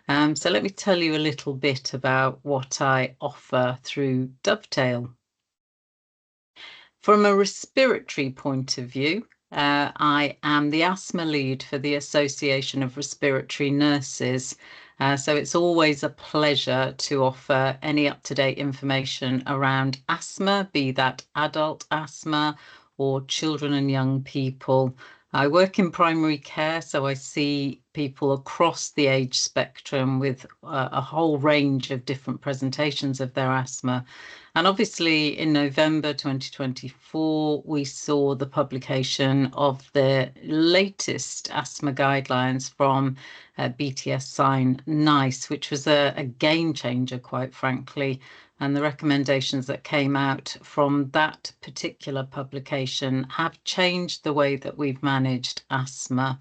So let me tell you a little bit about what I offer through Dovetail. From a respiratory point of view, I am the asthma lead for the Association of Respiratory Nurses. So it's always a pleasure to offer any up-to-date information around asthma, be that adult asthma or children and young people. I work in primary care, so I see people across the age spectrum with a whole range of different presentations of their asthma. And obviously, in November 2024, we saw the publication of the latest asthma guidelines from BTS Sign NICE, which was a game changer, quite frankly. And the recommendations that came out from that particular publication have changed the way that we've managed asthma.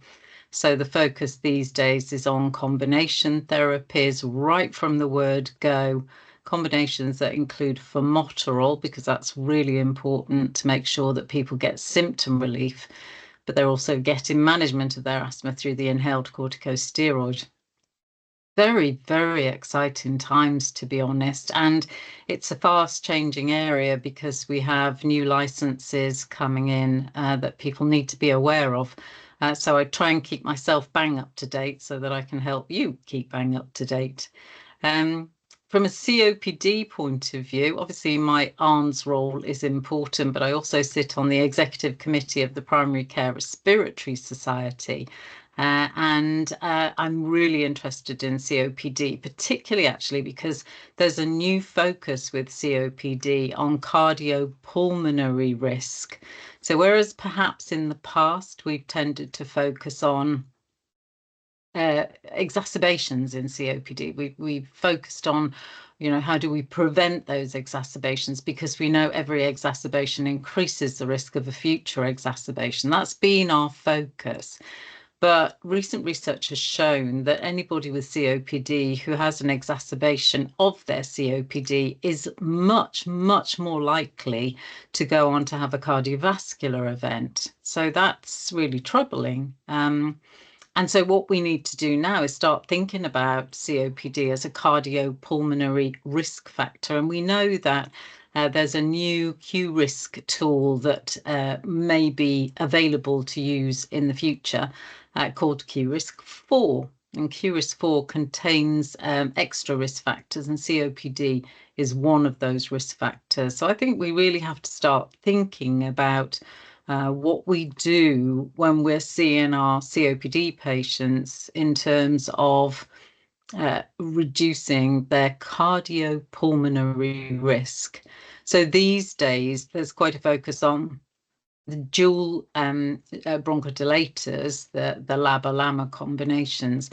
So the focus these days is on combination therapies right from the word go. Combinations that include formoterol, because that's really important to make sure that people get symptom relief, but they're also getting management of their asthma through the inhaled corticosteroid. Very, very exciting times, to be honest. And it's a fast changing area because we have new licenses coming in that people need to be aware of. So I try and keep myself bang up to date so that I can help you keep bang up to date. From a COPD point of view, obviously my ARNS role is important, but I also sit on the executive committee of the Primary Care Respiratory Society. And I'm really interested in COPD, particularly actually because there's a new focus with COPD on cardiopulmonary risk. So whereas perhaps in the past we've tended to focus on exacerbations in COPD. We've focused on, how do we prevent those exacerbations, because we know every exacerbation increases the risk of a future exacerbation. That's been our focus. But recent research has shown that anybody with COPD who has an exacerbation of their COPD is much, much more likely to go on to have a cardiovascular event. So that's really troubling. And so what we need to do now is start thinking about COPD as a cardiopulmonary risk factor. And we know that there's a new Q-risk tool that may be available to use in the future called Q-risk 4. And Q-risk 4 contains extra risk factors, and COPD is one of those risk factors. So I think we really have to start thinking about what we do when we're seeing our COPD patients in terms of reducing their cardiopulmonary risk. So these days, there's quite a focus on the dual bronchodilators, the LABA-LAMA combinations,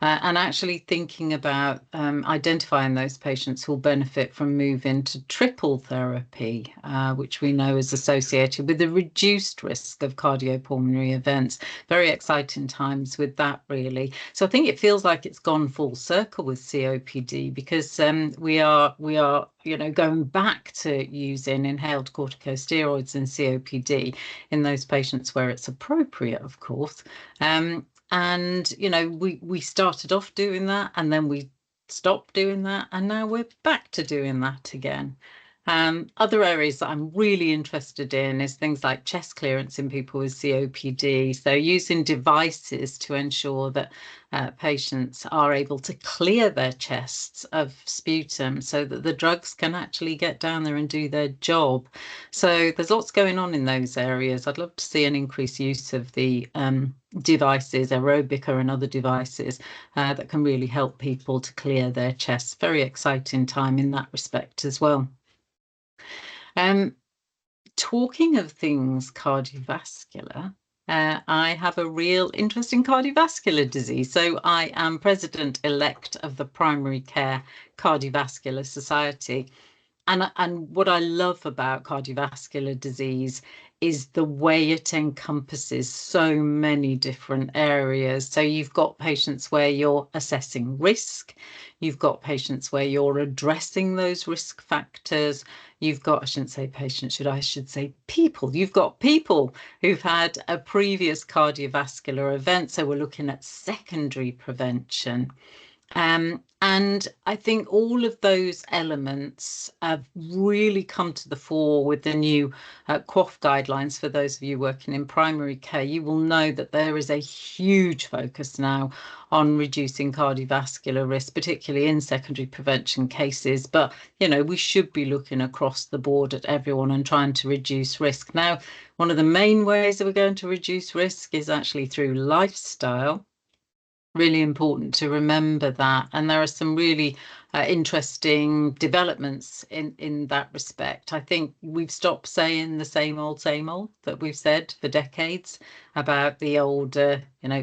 and actually thinking about identifying those patients who will benefit from moving to triple therapy, which we know is associated with a reduced risk of cardiopulmonary events. Very exciting times with that, really. So I think it feels like it's gone full circle with COPD, because we are going back to using inhaled corticosteroids in COPD in those patients where it's appropriate, of course. And, we started off doing that, and then we stopped doing that, and now we're back to doing that again. Other areas that I'm really interested in is things like chest clearance in people with COPD. So using devices to ensure that patients are able to clear their chests of sputum so that the drugs can actually get down there and do their job. So there's lots going on in those areas. I'd love to see an increased use of the devices, Aerobica and other devices that can really help people to clear their chests. Very exciting time in that respect as well. Talking of things cardiovascular, I have a real interest in cardiovascular disease. So I am president-elect of the Primary Care Cardiovascular Society. And what I love about cardiovascular disease is the way it encompasses so many different areas. So you've got patients where you're assessing risk. You've got patients where you're addressing those risk factors. You've got, I shouldn't say patients, I should say people. You've got people who've had a previous cardiovascular event. So we're looking at secondary prevention. And I think all of those elements have really come to the fore with the new QoF guidelines. For those of you working in primary care, you will know that there is a huge focus now on reducing cardiovascular risk, particularly in secondary prevention cases. But, you know, we should be looking across the board at everyone and trying to reduce risk. Now, one of the main ways that we're going to reduce risk is actually through lifestyle. Really important to remember that, and there are some really interesting developments in that respect. I think we've stopped saying the same old that we've said for decades about the old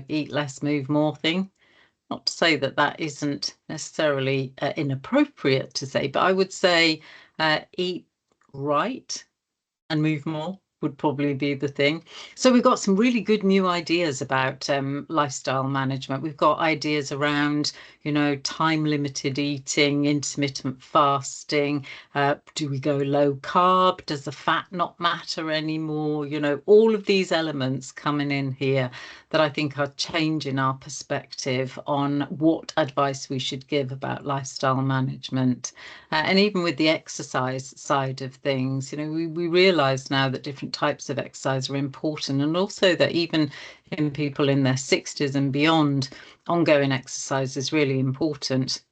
eat less, move more thing. Not to say that that isn't necessarily inappropriate to say, but I would say eat right and move more would probably be the thing. So we've got some really good new ideas about lifestyle management. We've got ideas around, you know, time limited eating, intermittent fasting. Do we go low carb? Does the fat not matter anymore? You know, all of these elements coming in here that I think are changing our perspective on what advice we should give about lifestyle management. And even with the exercise side of things, you know, we realise now that different types of exercise are important, and also that even in people in their 60s and beyond, ongoing exercise is really important.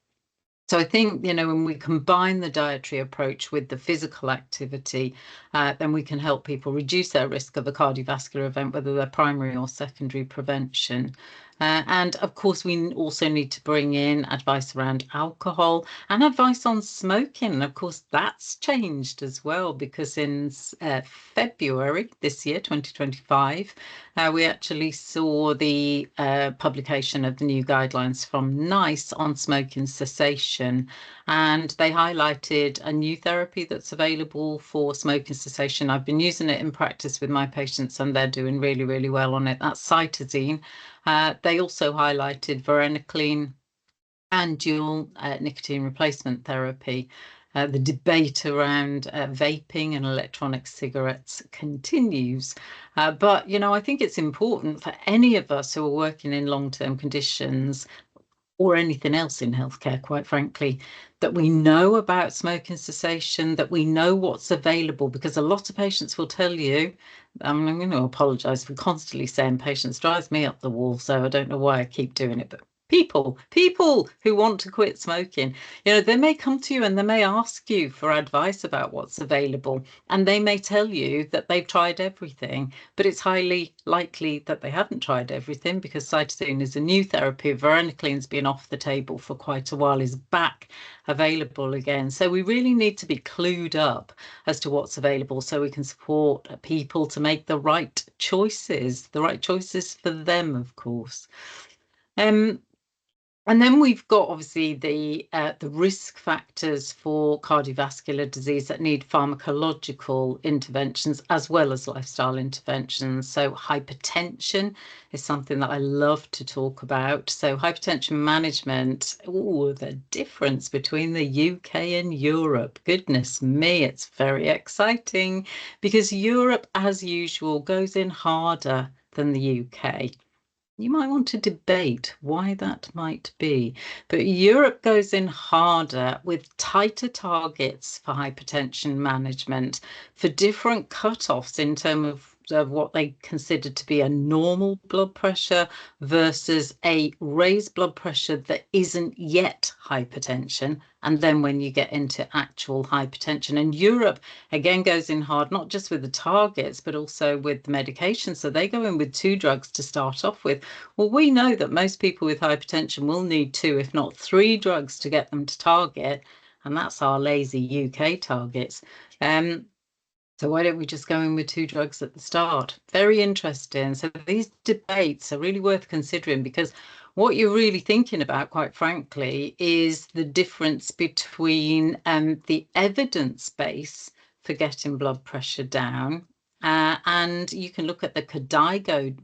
So I think, you know, when we combine the dietary approach with the physical activity, then we can help people reduce their risk of a cardiovascular event, whether they're primary or secondary prevention. And of course, we also need to bring in advice around alcohol and advice on smoking. And of course, that's changed as well, because in February this year, 2025, we actually saw the publication of the new guidelines from NICE on smoking cessation. And they highlighted a new therapy that's available for smoking cessation. I've been using it in practice with my patients, and they're doing really, really well on it. That's cytosine. They also highlighted varenicline and dual nicotine replacement therapy. The debate around vaping and electronic cigarettes continues. But, you know, I think it's important for any of us who are working in long-term conditions or anything else in healthcare, quite frankly, that we know about smoking cessation, that we know what's available, because a lot of patients will tell you, I'm going to apologise for constantly saying patients, drives me up the wall, so I don't know why I keep doing it, but people who want to quit smoking, you know, they may come to you and they may ask you for advice about what's available, and they may tell you that they've tried everything, but it's highly likely that they haven't tried everything, because cytosine is a new therapy. Varenicline's been off the table for quite a while, is back available again. So we really need to be clued up as to what's available, so we can support people to make the right choices for them, of course. And then we've got obviously the risk factors for cardiovascular disease that need pharmacological interventions as well as lifestyle interventions. So hypertension is something that I love to talk about. So hypertension management, the difference between the UK and Europe. Goodness me, it's very exciting, because Europe, as usual, goes in harder than the UK. You might want to debate why that might be, but Europe goes in harder with tighter targets for hypertension management, for different cutoffs in terms of what they consider to be a normal blood pressure versus a raised blood pressure that isn't yet hypertension, and then when you get into actual hypertension. And Europe again goes in hard, not just with the targets, but also with the medication. So they go in with 2 drugs to start off with. Well, we know that most people with hypertension will need 2, if not 3 drugs to get them to target, and that's our lazy UK targets. So why don't we just go in with 2 drugs at the start? Very interesting. So these debates are really worth considering, because what you're really thinking about, quite frankly, is the difference between the evidence base for getting blood pressure down. And you can look at the KDIGO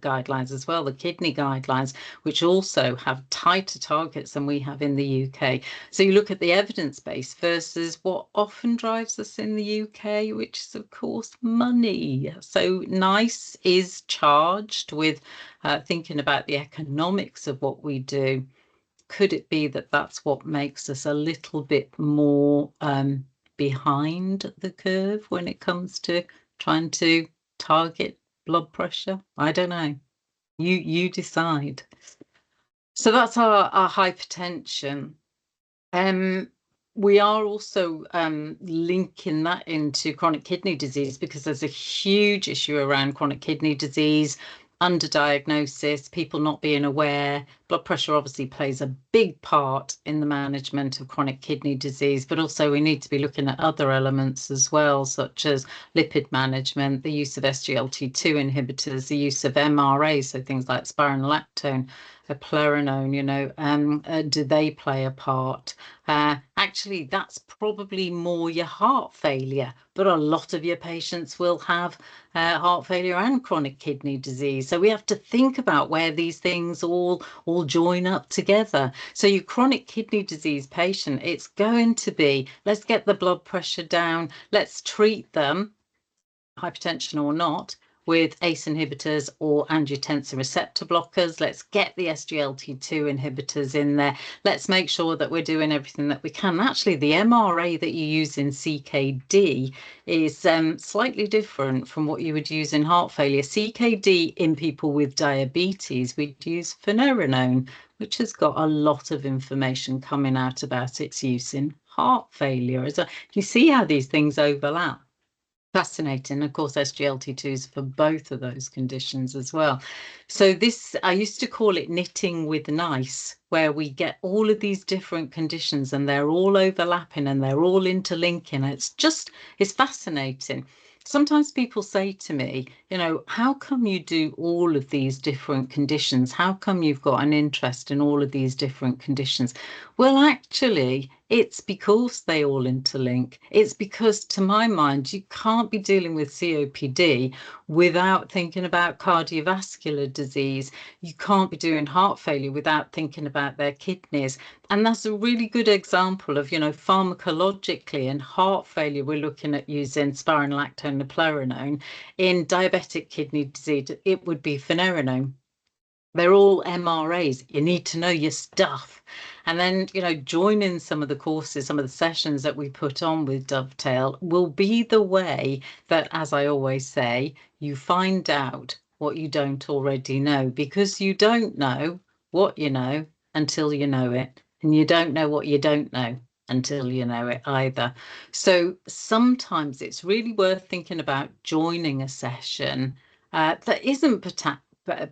guidelines as well, the kidney guidelines, which also have tighter targets than we have in the UK. So you look at the evidence base versus what often drives us in the UK, which is, of course, money. So NICE is charged with thinking about the economics of what we do. could it be that that's what makes us a little bit more behind the curve when it comes to trying to target blood pressure? I don't know. You decide. So that's our hypertension. We are also linking that into chronic kidney disease, because there's a huge issue around chronic kidney disease, underdiagnosis, people not being aware. Blood pressure obviously plays a big part in the management of chronic kidney disease, but also we need to be looking at other elements as well, such as lipid management, the use of SGLT2 inhibitors, the use of MRA, so things like spironolactone, eplerenone, do they play a part? Actually, that's probably more your heart failure, but a lot of your patients will have heart failure and chronic kidney disease. So we have to think about where these things all join up together. So your chronic kidney disease patient, it's going to be, let's get the blood pressure down, let's treat them, hypertension or not, with ACE inhibitors or angiotensin receptor blockers. Let's get the SGLT2 inhibitors in there. Let's make sure that we're doing everything that we can. Actually, the MRA that you use in CKD is slightly different from what you would use in heart failure. CKD in people with diabetes, we'd use finerenone, which has got a lot of information coming out about its use in heart failure. You see how these things overlap? Fascinating. Of course, SGLT2s for both of those conditions as well. So this, I used to call it knitting with nice, where we get all of these different conditions and they're all overlapping and they're all interlinking. It's fascinating. Sometimes people say to me, how come you do all of these different conditions? How come you've got an interest in all of these different conditions? Well, actually, it's because they all interlink. It's because, to my mind, you can't be dealing with COPD without thinking about cardiovascular disease. You can't be doing heart failure without thinking about their kidneys. And that's a really good example of, pharmacologically in heart failure, we're looking at using spironolactone and eplerenone. In diabetic kidney disease, it would be finerenone. They're all MRAs. You need to know your stuff. And then, joining some of the courses, some of the sessions that we put on with Dovetail will be the way that, as I always say, you find out what you don't already know, because you don't know what you know until you know it. And you don't know what you don't know until you know it either. So sometimes it's really worth thinking about joining a session that isn't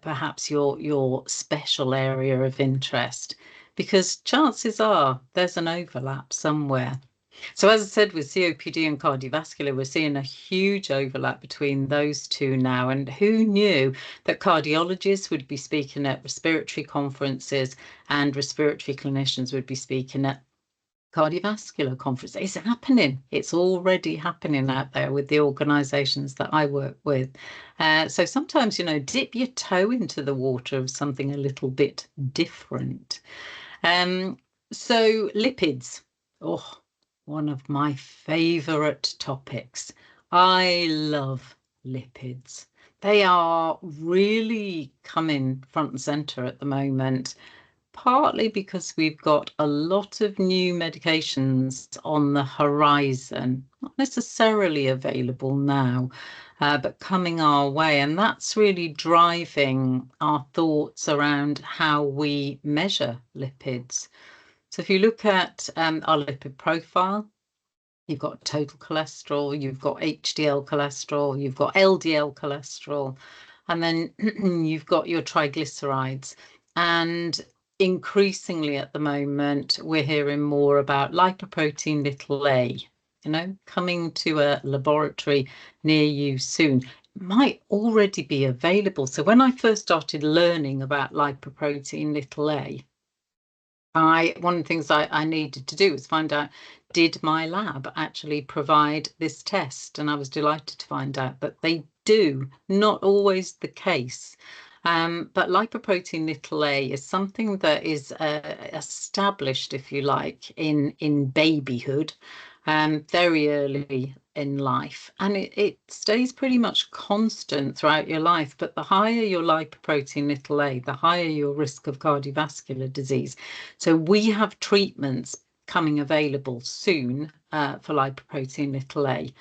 perhaps your special area of interest, because chances are there's an overlap somewhere. So as I said, with COPD and cardiovascular, we're seeing a huge overlap between those two now. And who knew that cardiologists would be speaking at respiratory conferences and respiratory clinicians would be speaking at cardiovascular conference? It's happening. It's already happening out there with the organizations that I work with. So sometimes, dip your toe into the water of something a little bit different. So lipids, one of my favorite topics. I love lipids. They are really coming front and center at the moment, partly because we've got a lot of new medications on the horizon, not necessarily available now, but coming our way. And that's really driving our thoughts around how we measure lipids. So if you look at our lipid profile, you've got total cholesterol, you've got HDL cholesterol, you've got LDL cholesterol, and then you've got your triglycerides. And increasingly at the moment, we're hearing more about lipoprotein little a, coming to a laboratory near you soon. It might already be available. So when I first started learning about lipoprotein little a, one of the things I needed to do was find out, did my lab actually provide this test? And I was delighted to find out that they do. Not always the case. But lipoprotein little a is something that is established, if you like, in babyhood, very early in life, and it stays pretty much constant throughout your life. But the higher your lipoprotein little a, the higher your risk of cardiovascular disease. So we have treatments coming available soon for lipoprotein little a.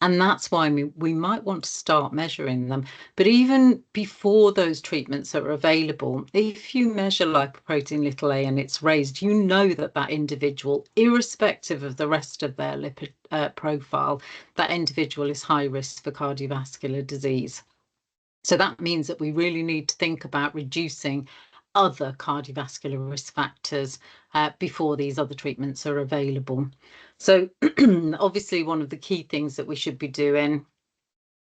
And that's why we might want to start measuring them. But even before those treatments are available, if you measure lipoprotein little a and it's raised, you know that that individual, irrespective of the rest of their lipid profile, that individual is high risk for cardiovascular disease. So that means that we really need to think about reducing other cardiovascular risk factors before these other treatments are available. So obviously one of the key things that we should be doing,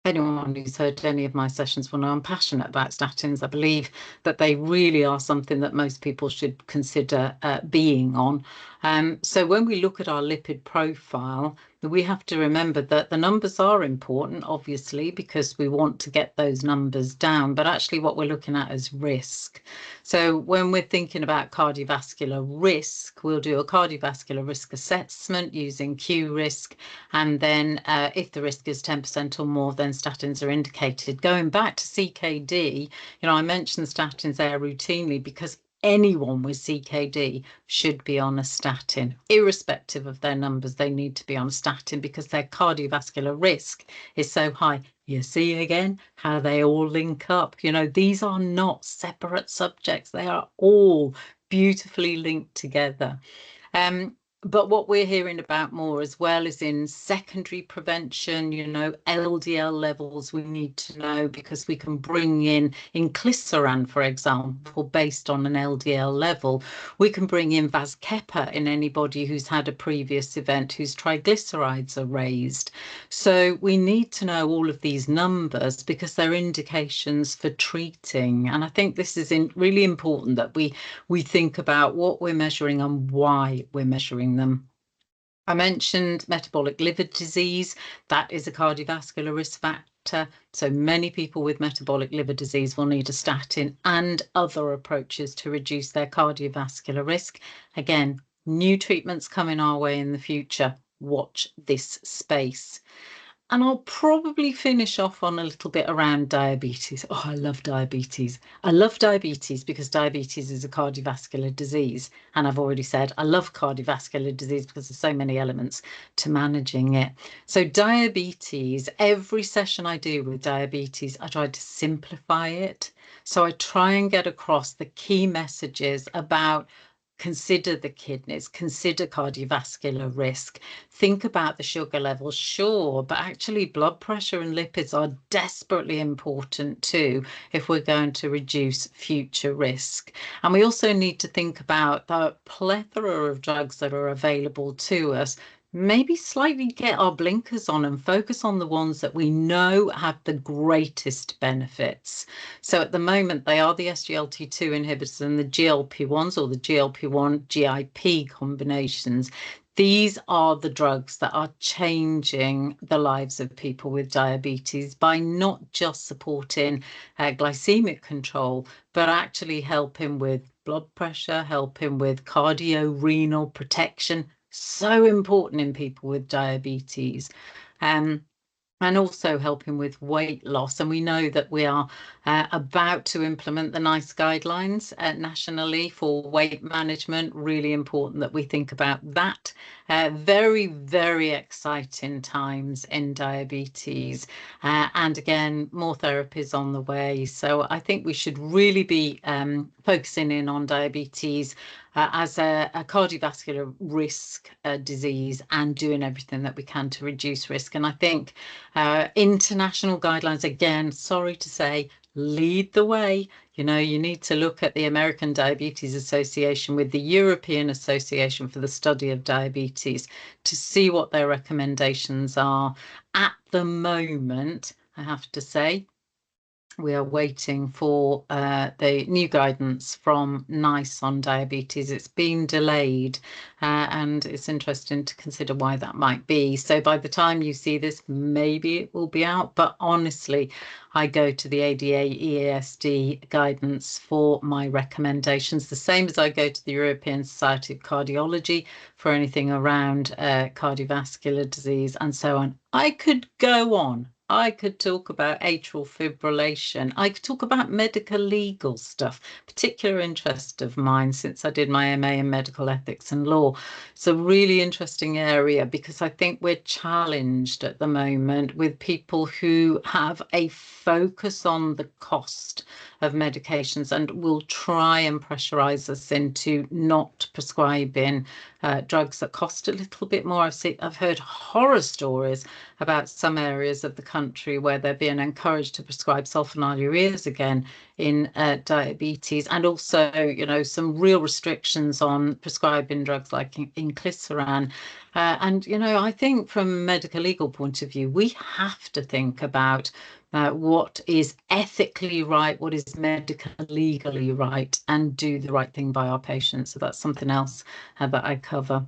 anyone who's heard any of my sessions will know I'm passionate about statins. I believe that they really are something that most people should consider being on. So when we look at our lipid profile, we have to remember that the numbers are important, obviously, because we want to get those numbers down. But actually what we're looking at is risk. So when we're thinking about cardiovascular risk, we'll do a cardiovascular risk assessment using Q-risk. And then if the risk is 10% or more, then statins are indicated. Going back to CKD, I mentioned statins there routinely because anyone with CKD should be on a statin, irrespective of their numbers. They need to be on a statin because their cardiovascular risk is so high. You see again how they all link up. These are not separate subjects. They are all beautifully linked together. But what we're hearing about more as well is in secondary prevention, LDL levels we need to know, because we can bring in inclisiran, for example, based on an LDL level. We can bring in Vazkepa in anybody who's had a previous event whose triglycerides are raised. So we need to know all of these numbers because they're indications for treating. And I think this is really important that we think about what we're measuring and why we're measuring them. I mentioned metabolic liver disease. That is a cardiovascular risk factor. So many people with metabolic liver disease will need a statin and other approaches to reduce their cardiovascular risk. Again, new treatments coming our way in the future. Watch this space. And I'll probably finish off on a little bit around diabetes. Oh, I love diabetes. I love diabetes because diabetes is a cardiovascular disease. And I've already said I love cardiovascular disease because there's so many elements to managing it. So diabetes, every session I do with diabetes, I try to simplify it. So I try and get across the key messages about consider the kidneys, consider cardiovascular risk, think about the sugar levels, sure, but actually blood pressure and lipids are desperately important too if we're going to reduce future risk. And we also need to think about the plethora of drugs that are available to us. Maybe slightly get our blinkers on and focus on the ones that we know have the greatest benefits. So at the moment, they are the SGLT2 inhibitors and the GLP-1s, or the GLP-1 GIP combinations. These are the drugs that are changing the lives of people with diabetes by not just supporting glycemic control, but actually helping with blood pressure, helping with cardiorenal protection. So important in people with diabetes. And also helping with weight loss. And we know that we are about to implement the NICE guidelines nationally for weight management. Really important that we think about that. Very, very exciting times in diabetes. And again, more therapies on the way. So I think we should really be focusing in on diabetes as a cardiovascular risk disease and doing everything that we can to reduce risk. And I think international guidelines, again, sorry to say, lead the way. You need to look at the American Diabetes Association with the European Association for the Study of Diabetes to see what their recommendations are. At the moment, I have to say, we are waiting for the new guidance from NICE on diabetes. It's been delayed, and it's interesting to consider why that might be. So by the time you see this, maybe it will be out. But honestly, I go to the ADA EASD guidance for my recommendations, the same as I go to the European Society of Cardiology for anything around cardiovascular disease and so on. I could go on. I could talk about atrial fibrillation. I could talk about medical legal stuff, particular interest of mine since I did my MA in medical ethics and law. It's a really interesting area because I think we're challenged at the moment with people who have a focus on the cost of medications and will try and pressurize us into not prescribing drugs that cost a little bit more. I've heard horror stories about some areas of the country where they're being encouraged to prescribe sulfonylureas again in diabetes, and also, some real restrictions on prescribing drugs like inclisiran. And, I think from a medical legal point of view, we have to think about what is ethically right, what is medical legally right, and do the right thing by our patients. So that's something else that I cover.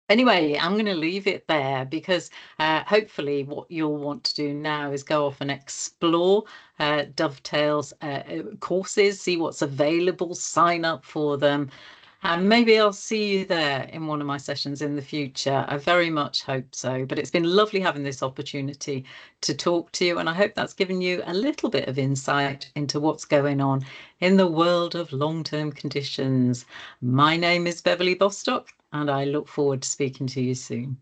Anyway, I'm going to leave it there because hopefully what you'll want to do now is go off and explore Dovetail's courses, see what's available, sign up for them. And maybe I'll see you there in one of my sessions in the future. I very much hope so. But it's been lovely having this opportunity to talk to you. And I hope that's given you a little bit of insight into what's going on in the world of long-term conditions. My name is Beverly Bostock, and I look forward to speaking to you soon.